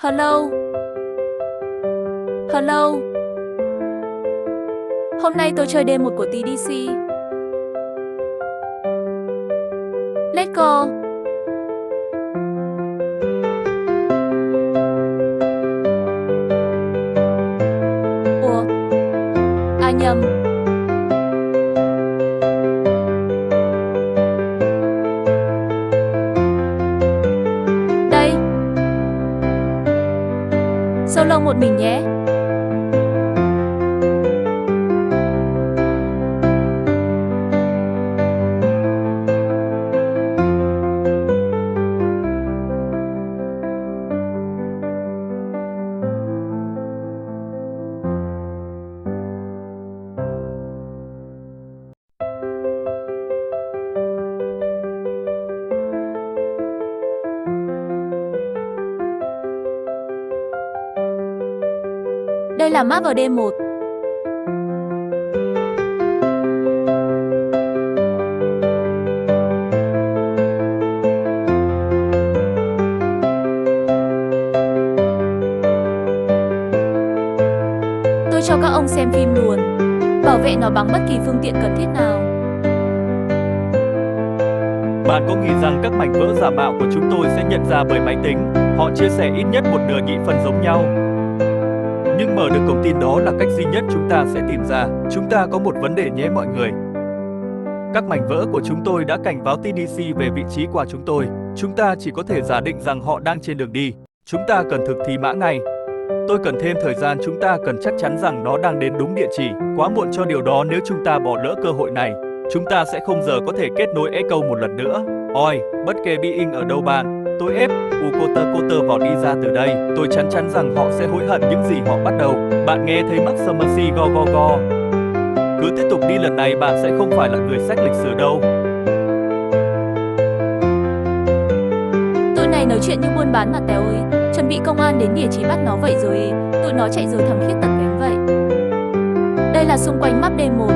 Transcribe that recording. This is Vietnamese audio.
Hello. Hello. Hôm nay tôi chơi đêm 1 của TDC. Let's go. Ủa? À nhầm. Đây. Solo một mình nhé. Đây là map ở D1. Tôi cho các ông xem phim luôn. Bảo vệ nó bằng bất kỳ phương tiện cần thiết nào. Bạn có nghĩ rằng các mảnh vỡ giả mạo của chúng tôi sẽ nhận ra bởi máy tính? Họ chia sẻ ít nhất một nửa nhị phần giống nhau. Nhưng mở được cổng tin đó là cách duy nhất chúng ta sẽ tìm ra. Chúng ta có một vấn đề nhé mọi người. Các mảnh vỡ của chúng tôi đã cảnh báo TDC về vị trí của chúng tôi. Chúng ta chỉ có thể giả định rằng họ đang trên đường đi. Chúng ta cần thực thi mã ngay. Tôi cần thêm thời gian, chúng ta cần chắc chắn rằng nó đang đến đúng địa chỉ. Quá muộn cho điều đó nếu chúng ta bỏ lỡ cơ hội này. Chúng ta sẽ không giờ có thể kết nối Echo một lần nữa. Ôi, bất kể Being ở đâu bạn, tôi ép Cotter vào đi ra từ đây. Tôi chắn chắn rằng họ sẽ hối hận những gì họ bắt đầu. Bạn nghe thấy Max Mercy go go go. Cứ tiếp tục đi, lần này bạn sẽ không phải là người sách lịch sử đâu. Tụi này nói chuyện như buôn bán mà Tèo ơi. Chuẩn bị công an đến địa chỉ bắt nó vậy rồi. Tụi nó chạy rồi thằng Khiết tật kém vậy. Đây là xung quanh map D1.